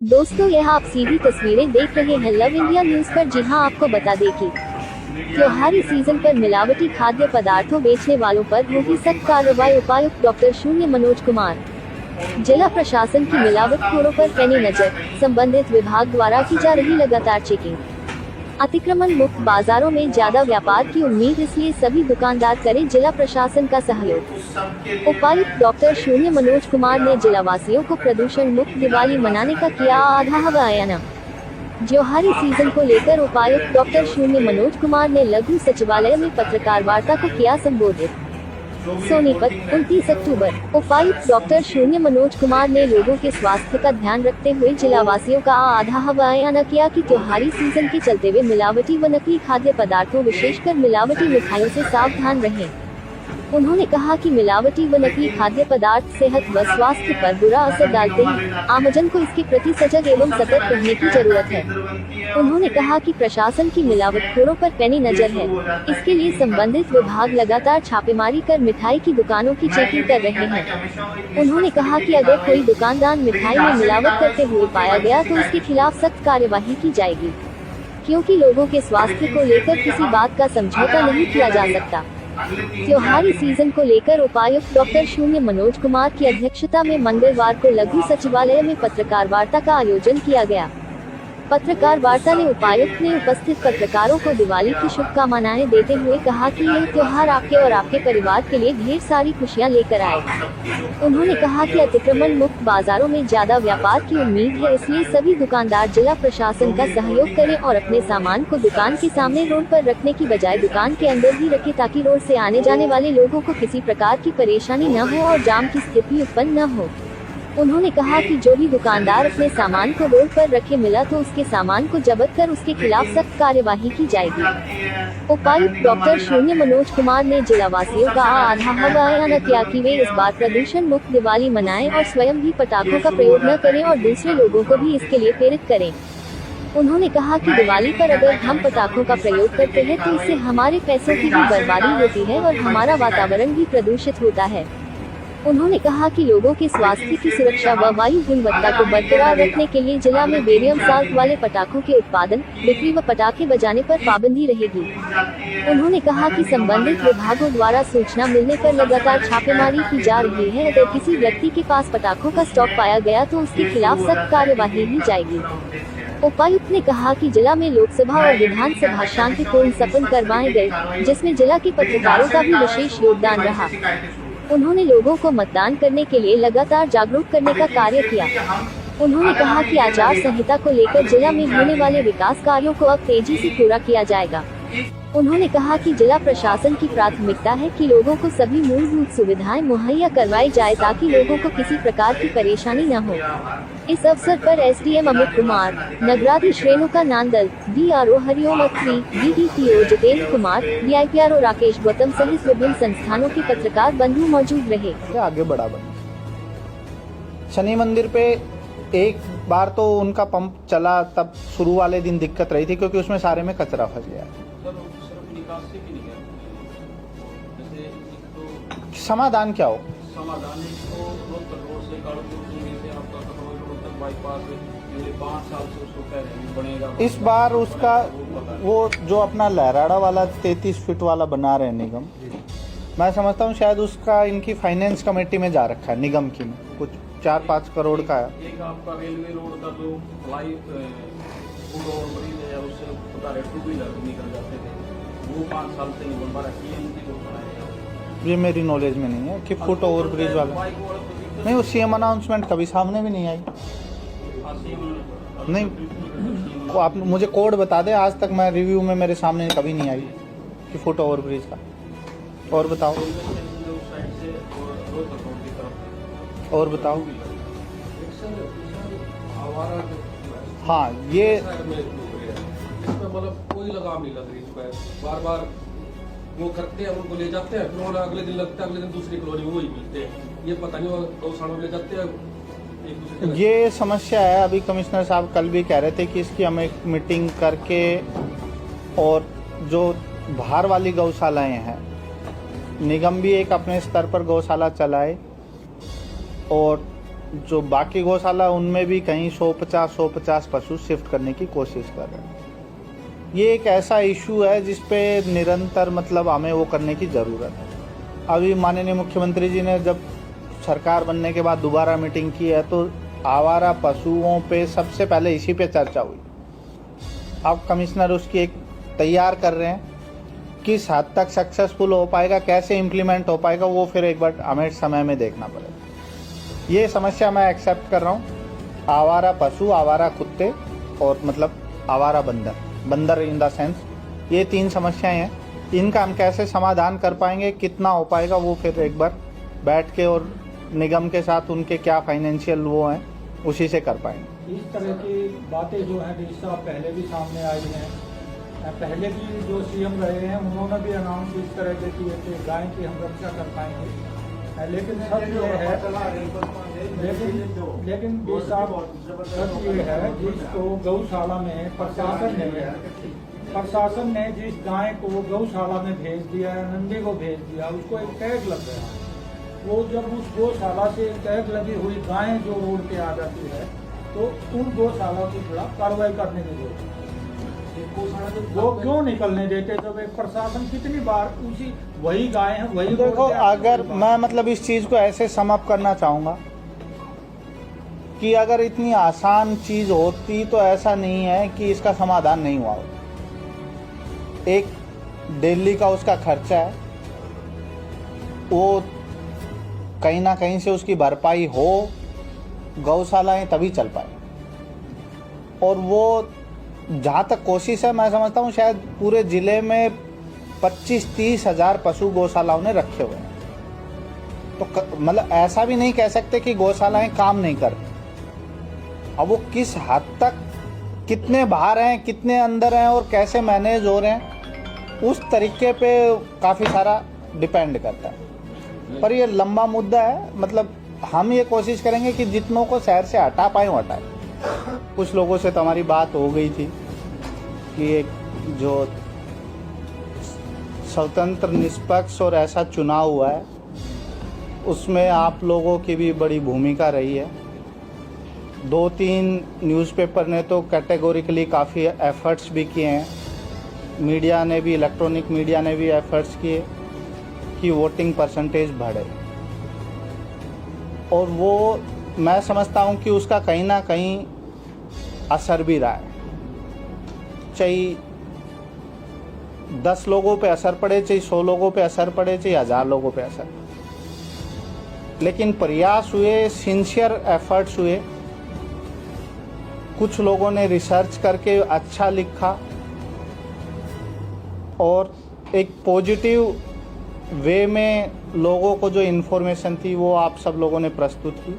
दोस्तों, यह आप सीधी तस्वीरें देख रहे हैं लव इंडिया न्यूज पर। जी हां, आपको बता दें कि त्योहारी सीजन पर मिलावटी खाद्य पदार्थों बेचने वालों पर होगी सख्त कार्रवाई। उपायुक्त डॉक्टर शून्य मनोज कुमार। जिला प्रशासन की मिलावटखोरों पर पैनी नजर। संबंधित विभाग द्वारा की जा रही लगातार चेकिंग। अतिक्रमण मुक्त बाजारों में ज्यादा व्यापार की उम्मीद, इसलिए सभी दुकानदार करें जिला प्रशासन का सहयोग। उपायुक्त डॉक्टर शून्य मनोज कुमार ने जिलावासियों को प्रदूषण मुक्त दिवाली मनाने का किया आह्वान। त्योहारी सीजन को लेकर उपायुक्त डॉक्टर शून्य मनोज कुमार ने लघु सचिवालय में पत्रकार वार्ता को किया संबोधित। सोनीपत 29 अक्टूबर। उपायुक्त डॉक्टर शून्य मनोज कुमार ने लोगों के स्वास्थ्य का ध्यान रखते हुए जिलावासियों का आह्वान किया कि त्योहारी सीजन के चलते हुए मिलावटी व नकली खाद्य पदार्थों, विशेषकर मिलावटी मिठाइयों से सावधान रहें। उन्होंने कहा कि मिलावटी व नकली खाद्य पदार्थ सेहत व स्वास्थ्य पर बुरा असर डालते हैं। आमजन को इसके प्रति सजग एवं सतर्क रहने की जरूरत है। उन्होंने कहा कि प्रशासन की मिलावटखोरों पर पैनी नजर है। इसके लिए संबंधित विभाग लगातार छापेमारी कर मिठाई की दुकानों की चेकिंग कर रहे हैं। उन्होंने कहा कि अगर कोई दुकानदार मिठाई में मिलावट करते हुए पाया गया तो उसके खिलाफ सख्त कार्यवाही की जाएगी, क्योंकि लोगों के स्वास्थ्य को लेकर किसी बात का समझौता नहीं किया जा सकता। त्योहारी सीजन को लेकर उपायुक्त डॉक्टर शून्य मनोज कुमार की अध्यक्षता में मंगलवार को लघु सचिवालय में पत्रकार वार्ता का आयोजन किया गया। पत्रकार वार्ता में उपायुक्त ने उपस्थित पत्रकारों को दिवाली की शुभकामनाएं देते हुए कहा कि यह त्योहार आपके और आपके परिवार के लिए ढेर सारी खुशियां लेकर आए। उन्होंने कहा कि अतिक्रमण मुक्त बाजारों में ज्यादा व्यापार की उम्मीद है, इसलिए सभी दुकानदार जिला प्रशासन का सहयोग करें और अपने सामान को दुकान के सामने रोड पर रखने की बजाय दुकान के अंदर ही रखें, ताकि रोड से आने जाने वाले लोगों को किसी प्रकार की परेशानी न हो और जाम की स्थिति उत्पन्न न हो। उन्होंने कहा कि जो भी दुकानदार अपने सामान को रोड पर रखे मिला तो उसके सामान को जब्त कर उसके खिलाफ सख्त कार्यवाही की जाएगी। उपायुक्त डॉक्टर शून्य मनोज कुमार ने जिलावासियों का आह्वान किया कि वे इस बार प्रदूषण मुक्त दिवाली मनाएं और स्वयं भी पटाखों का प्रयोग न करें और दूसरे लोगों को भी इसके लिए प्रेरित करें। उन्होंने कहा कि दिवाली पर अगर हम पटाखों का प्रयोग करते हैं तो इससे हमारे पैसों की भी बर्बादी होती है और हमारा वातावरण भी प्रदूषित होता है। उन्होंने कहा कि लोगों के स्वास्थ्य की सुरक्षा व वायु गुणवत्ता को बरकरार रखने के लिए जिला में बेरियम साल्ट वाले पटाखों के उत्पादन, बिक्री व पटाखे बजाने पर पाबंदी रहेगी। उन्होंने कहा कि संबंधित विभागों द्वारा सूचना मिलने पर लगातार छापेमारी की जा रही है। अगर किसी व्यक्ति के पास पटाखों का स्टॉक पाया गया तो उसके खिलाफ सख्त कार्यवाही की जाएगी। उपायुक्त ने कहा कि जिला में लोकसभा और विधानसभा शांतिपूर्ण संपन्न करवाए गए, जिसमें जिला के पत्रकारों का भी विशेष योगदान रहा। उन्होंने लोगों को मतदान करने के लिए लगातार जागरूक करने का कार्य किया। उन्होंने कहा कि आचार संहिता को लेकर जिला में होने वाले विकास कार्यों को अब तेजी से पूरा किया जाएगा। उन्होंने कहा कि जिला प्रशासन की प्राथमिकता है कि लोगों को सभी मूलभूत सुविधाएं मुहैया करवाई जाए, ताकि लोगों को किसी प्रकार की परेशानी न हो। इस अवसर पर एसडीएम अमित कुमार, नगराधीश रेणुका नांदल, बीआरओ हरिओम अत्री, डीडीपीओ जितेंद्र कुमार, डीआईपीआरओ राकेश गौतम सहित विभिन्न संस्थानों के पत्रकार बंधु मौजूद रहे। आगे बढ़ा शनि मंदिर पे एक बार तो उनका पंप चला, तब शुरू वाले दिन दिक्कत रही थी क्योंकि उसमें सारे में कचरा फंस गया। समाधान क्या हो? समाधान इस बार उसका वो जो अपना लहराड़ा वाला 33 फीट वाला बना रहे हैं निगम, मैं समझता हूँ शायद उसका इनकी फाइनेंस कमेटी में जा रखा है, निगम की में कुछ 4-5 करोड़ का है। एक आपका रेलवे रोड का जो फ्लाई फुट ओवर ब्रिज है, उससे पता है 2 व्हीलर निकल जाते थे, वो 5 साल से नहीं बन पा रहा। ये मेरी नॉलेज में नहीं है कि फुट ओवर ब्रिज वाला नहीं, वो सीएम अनाउंसमेंट कभी सामने भी नहीं आई। नहीं, वो आप मुझे कोड बता दे, आज तक मैं रिव्यू में मेरे सामने कभी नहीं आई कि फुट ओवर ब्रिज का। और बताओ, और बताओ। हाँ, ये मतलब कोई लगाम नहीं लग रही इस पर, बार बार वो करते हैं, उनको ले जाते हैं, फिर अगले दिन लगता है, अगले दिन दूसरी कॉलोनी वो ही मिलते हैं। ये पता नहीं गौशाला में ले जाते हैं। ये समस्या है। अभी कमिश्नर साहब कल भी कह रहे थे कि इसकी हम एक मीटिंग करके, और जो बाहर वाली गौशालाएं हैं, निगम भी एक अपने स्तर पर गौशाला चलाए और जो बाकी गौशाला उनमें भी कहीं 150 पशु शिफ्ट करने की कोशिश कर रहे हैं। ये एक ऐसा इशू है जिस पे निरंतर मतलब हमें वो करने की ज़रूरत है। अभी माननीय मुख्यमंत्री जी ने जब सरकार बनने के बाद दोबारा मीटिंग की है तो आवारा पशुओं पे सबसे पहले इसी पे चर्चा हुई। अब कमिश्नर उसकी एक तैयार कर रहे हैं, किस हद तक सक्सेसफुल हो पाएगा, कैसे इम्प्लीमेंट हो पाएगा, वो फिर एक बार हमें समय में देखना पड़ेगा। ये समस्या मैं एक्सेप्ट कर रहा हूँ। आवारा पशु, आवारा कुत्ते और मतलब आवारा बंदर इन द सेंस, ये 3 समस्याएं हैं। इनका हम कैसे समाधान कर पाएंगे, कितना हो पाएगा, वो फिर एक बार बैठ के और निगम के साथ उनके क्या फाइनेंशियल वो हैं उसी से कर पाएंगे। इस तरह की बातें जो हैं डीसी साहब पहले भी सामने आई हैं। पहले भी जो सीएम रहे हैं उन्होंने भी अनाउंस इस तरह के किए थे गाय की हम रक्षा कर पाएंगे। लेकिन सब ये है लेकिन डीसी साहब सच ये है जिसको गौशाला में प्रशासन ने जिस गाय को गौशाला में भेज दिया है, नंदी को भेज दिया, उसको एक टैग लग गया। वो जब उस गौशाला से टैग लगी हुई गायें जो रोड पे आ जाती है तो उन गौशाला के खिलाफ कार्रवाई करने की जरूरत है। वो क्यों निकलने देते जब एक प्रशासन कितनी बार उसी वही गाय है वही। देखो, अगर मैं मतलब इस चीज को ऐसे समअप करना चाहूंगा कि अगर इतनी आसान चीज होती तो ऐसा नहीं है कि इसका समाधान नहीं हुआ होता। एक दिल्ली का उसका खर्चा है, वो कहीं ना कहीं से उसकी भरपाई हो, गौशालाएं तभी चल पाए। और वो जहाँ तक कोशिश है, मैं समझता हूँ शायद पूरे जिले में 25-30 हज़ार पशु गौशालाओं ने रखे हुए हैं। तो मतलब ऐसा भी नहीं कह सकते कि गौशालाएं काम नहीं करती। अब वो किस हद तक, कितने बाहर हैं, कितने अंदर हैं और कैसे मैनेज हो रहे हैं, उस तरीके पे काफ़ी सारा डिपेंड करता है। पर ये लंबा मुद्दा है। मतलब हम ये कोशिश करेंगे कि जितनों को शहर से हटा पाए वो हटाए। कुछ लोगों से तो हमारी बात हो गई थी कि एक जो स्वतंत्र, निष्पक्ष और ऐसा चुनाव हुआ है उसमें आप लोगों की भी बड़ी भूमिका रही है। 2-3 न्यूज़पेपर ने तो कैटेगोरिकली काफ़ी एफर्ट्स भी किए हैं, मीडिया ने भी, इलेक्ट्रॉनिक मीडिया ने भी एफर्ट्स किए कि वोटिंग परसेंटेज बढ़े। और वो मैं समझता हूँ कि उसका कहीं ना कहीं असर भी रहा है। चाहे 10 लोगों पे असर पड़े, चाहे 100 लोगों पे असर पड़े, चाहे 1000 लोगों पे असर, लेकिन प्रयास हुए, सिंसियर एफर्ट्स हुए। कुछ लोगों ने रिसर्च करके अच्छा लिखा और एक पॉजिटिव वे में लोगों को जो इन्फॉर्मेशन थी वो आप सब लोगों ने प्रस्तुत की।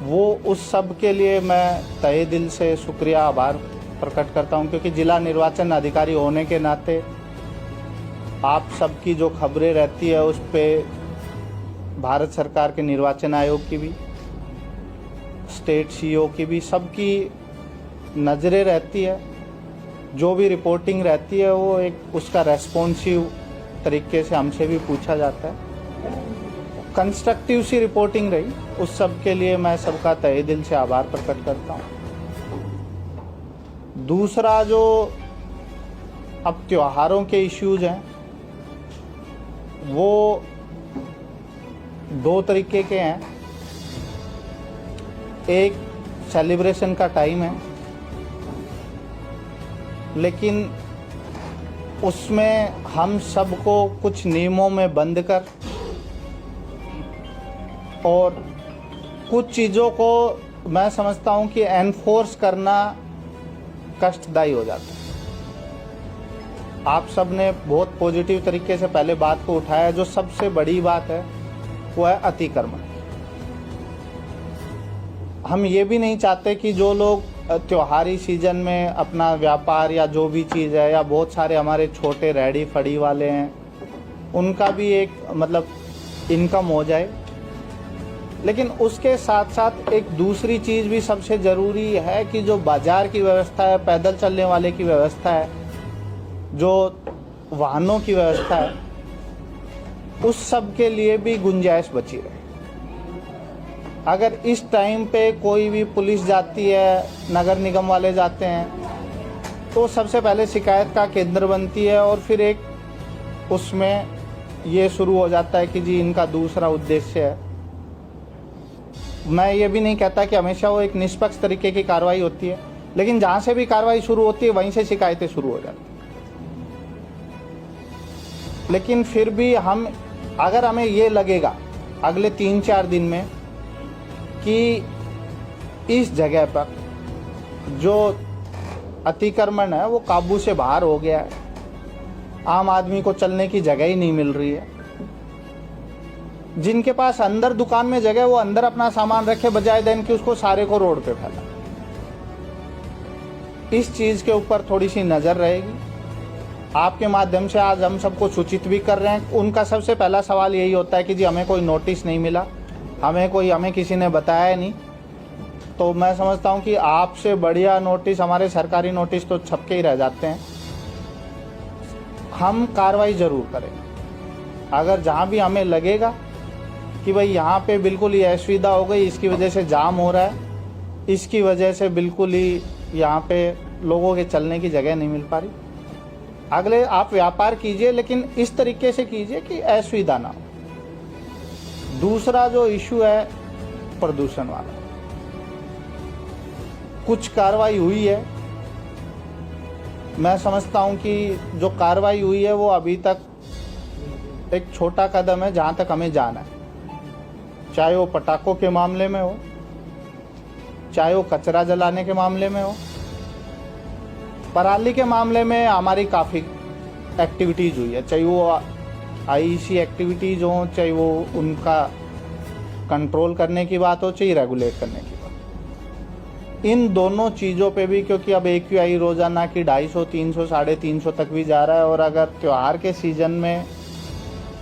वो उस सब के लिए मैं तहे दिल से शुक्रिया, आभार प्रकट करता हूं, क्योंकि जिला निर्वाचन अधिकारी होने के नाते आप सबकी जो खबरें रहती है उस पे भारत सरकार के निर्वाचन आयोग की भी, स्टेट सीईओ की भी, सबकी नज़रें रहती है। जो भी रिपोर्टिंग रहती है वो एक उसका रेस्पॉन्सिव तरीके से हमसे भी पूछा जाता है। कंस्ट्रक्टिव सी रिपोर्टिंग रही, उस सब के लिए मैं सबका तहे दिल से आभार प्रकट करता हूँ। दूसरा, जो अब त्योहारों के इश्यूज हैं वो 2 तरीके के हैं। एक सेलिब्रेशन का टाइम है, लेकिन उसमें हम सबको कुछ नियमों में बंद कर और कुछ चीज़ों को मैं समझता हूं कि एनफोर्स करना कष्टदायी हो जाता है। आप सब ने बहुत पॉजिटिव तरीके से पहले बात को उठाया। जो सबसे बड़ी बात है वो है अतिक्रमण। हम ये भी नहीं चाहते कि जो लोग त्योहारी सीजन में अपना व्यापार या जो भी चीज़ है, या बहुत सारे हमारे छोटे रेहड़ी फड़ी वाले हैं, उनका भी एक मतलब इनकम हो जाए। लेकिन उसके साथ साथ एक दूसरी चीज़ भी सबसे ज़रूरी है कि जो बाज़ार की व्यवस्था है, पैदल चलने वाले की व्यवस्था है, जो वाहनों की व्यवस्था है, उस सब के लिए भी गुंजाइश बची रहे। अगर इस टाइम पे कोई भी पुलिस जाती है, नगर निगम वाले जाते हैं, तो सबसे पहले शिकायत का केंद्र बनती है और फिर एक उसमें ये शुरू हो जाता है कि जी इनका दूसरा उद्देश्य है। मैं ये भी नहीं कहता कि हमेशा वो एक निष्पक्ष तरीके की कार्रवाई होती है, लेकिन जहाँ से भी कार्रवाई शुरू होती है वहीं से शिकायतें शुरू हो जाती हैं। लेकिन फिर भी अगर हमें ये लगेगा अगले 3-4 दिन में कि इस जगह पर जो अतिक्रमण है वो काबू से बाहर हो गया है, आम आदमी को चलने की जगह ही नहीं मिल रही है, जिनके पास अंदर दुकान में जगह वो अंदर अपना सामान रखे बजाय देन कि उसको सारे को रोड पे फैला, इस चीज के ऊपर थोड़ी सी नजर रहेगी। आपके माध्यम से आज हम सबको सूचित भी कर रहे हैं। उनका सबसे पहला सवाल यही होता है कि जी हमें कोई नोटिस नहीं मिला, हमें किसी ने बताया नहीं। तो मैं समझता हूं कि आपसे बढ़िया नोटिस हमारे सरकारी नोटिस तो छपके ही रह जाते हैं। हम कार्रवाई जरूर करेंगे अगर जहां भी हमें लगेगा कि भाई यहाँ पे बिल्कुल ही असुविधा हो गई, इसकी वजह से जाम हो रहा है, इसकी वजह से बिल्कुल ही यहाँ पे लोगों के चलने की जगह नहीं मिल पा रही। अगले आप व्यापार कीजिए, लेकिन इस तरीके से कीजिए कि असुविधा ना हो। दूसरा जो इशू है प्रदूषण वाला, कुछ कार्रवाई हुई है। मैं समझता हूं कि जो कार्रवाई हुई है वो अभी तक एक छोटा कदम है जहां तक हमें जाना है, चाहे वो पटाखों के मामले में हो, चाहे वो कचरा जलाने के मामले में हो। पराली के मामले में हमारी काफ़ी एक्टिविटीज़ हुई है, चाहे वो आईईसी एक्टिविटीज़ हो, चाहे वो उनका कंट्रोल करने की बात हो, चाहे रेगुलेट करने की बात। इन दोनों चीज़ों पे भी, क्योंकि अब AQI रोज़ाना की 250, 300, 350 तक भी जा रहा है, और अगर त्यौहार के सीज़न में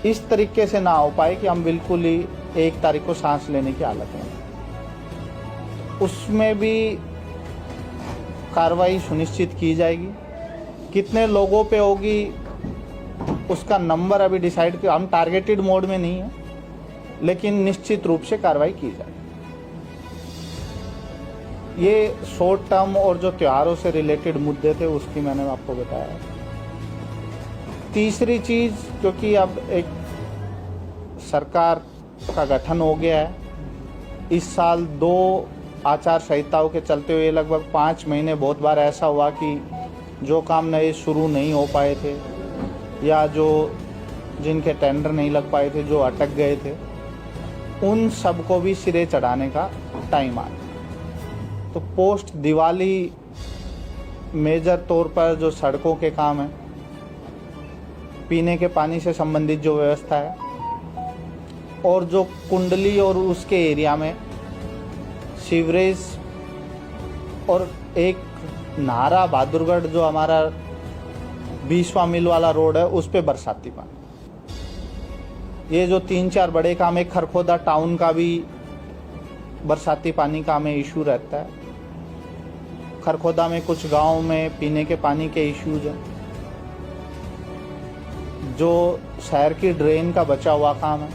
इस तरीके से ना हो पाए कि हम बिल्कुल ही 1 तारीख को सांस लेने की हालत में, उसमें भी कार्रवाई सुनिश्चित की जाएगी। कितने लोगों पे होगी उसका नंबर अभी डिसाइड किया, हम टारगेटेड मोड में नहीं है, लेकिन निश्चित रूप से कार्रवाई की जाएगी। ये शॉर्ट टर्म और जो त्योहारों से रिलेटेड मुद्दे थे उसकी मैंने आपको बताया। तीसरी चीज, क्योंकि अब एक सरकार का गठन हो गया है, इस साल 2 आचार संहिताओं के चलते हुए लगभग 5 महीने बहुत बार ऐसा हुआ कि जो काम नए शुरू नहीं हो पाए थे या जो जिनके टेंडर नहीं लग पाए थे, जो अटक गए थे, उन सबको भी सिरे चढ़ाने का टाइम आ गया। तो पोस्ट दिवाली मेजर तौर पर जो सड़कों के काम है, पीने के पानी से संबंधित जो व्यवस्था है, और जो कुंडली और उसके एरिया में सीवरेज, और एक नारा बहादुरगढ़ जो हमारा 20वां मील वाला रोड है उस पे बरसाती पानी, ये जो 3-4 बड़े काम, एक खरखोदा टाउन का भी बरसाती पानी का हमें इशू रहता है। खरखोदा में कुछ गांव में पीने के पानी के इश्यूज हैं। जो शहर की ड्रेन का बचा हुआ काम है,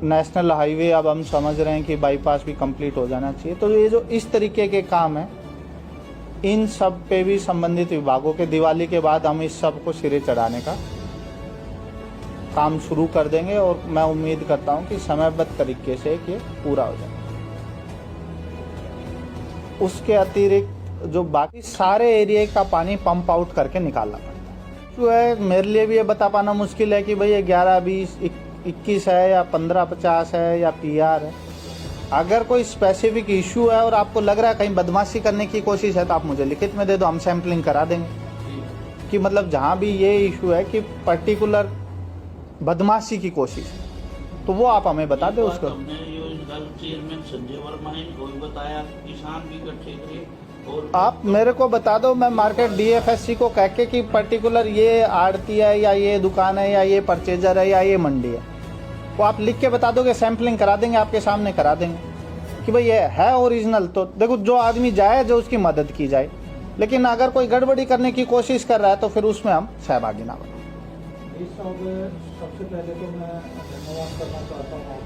नेशनल हाईवे अब हम समझ रहे हैं कि बाईपास भी कंप्लीट हो जाना चाहिए। तो ये जो इस तरीके के काम है, इन सब पे भी संबंधित विभागों के दिवाली के बाद हम इस सब को सिरे चढ़ाने का काम शुरू कर देंगे, और मैं उम्मीद करता हूं कि समयबद्ध तरीके से ये पूरा हो जाए। उसके अतिरिक्त जो बाकी सारे एरिया का पानी पंप आउट करके निकालना पड़ता है। जो है मेरे लिए भी ये बता पाना मुश्किल है कि भाई ये 11, 20, 21 है या 15, 50 है या PR है। अगर कोई स्पेसिफिक इशू है और आपको लग रहा है कहीं बदमाशी करने की कोशिश है, तो आप मुझे लिखित में दे दो, हम सैंपलिंग करा देंगे कि मतलब जहाँ भी ये इशू है कि पर्टिकुलर बदमाशी की कोशिश है, तो वो आप हमें बता दो। उसको चेयरमैन संजय वर्मा ने कोई बताया, किसान भी इकट्ठे थे, और आप मेरे को बता दो, मैं मार्केट DFSC को कह के कि पर्टिकुलर ये आड़ती है या ये दुकान है या ये परचेजर है या ये मंडी है, वो आप लिख के बता दोगे, सैंपलिंग करा देंगे, आपके सामने करा देंगे कि भाई ये है ओरिजिनल। तो देखो, जो आदमी जाए जो उसकी मदद की जाए, लेकिन अगर कोई गड़बड़ी करने की कोशिश कर रहा है तो फिर उसमें हम सहभागी ना बने। सबसे पहले तो मैं धन्यवाद करना चाहता हूँ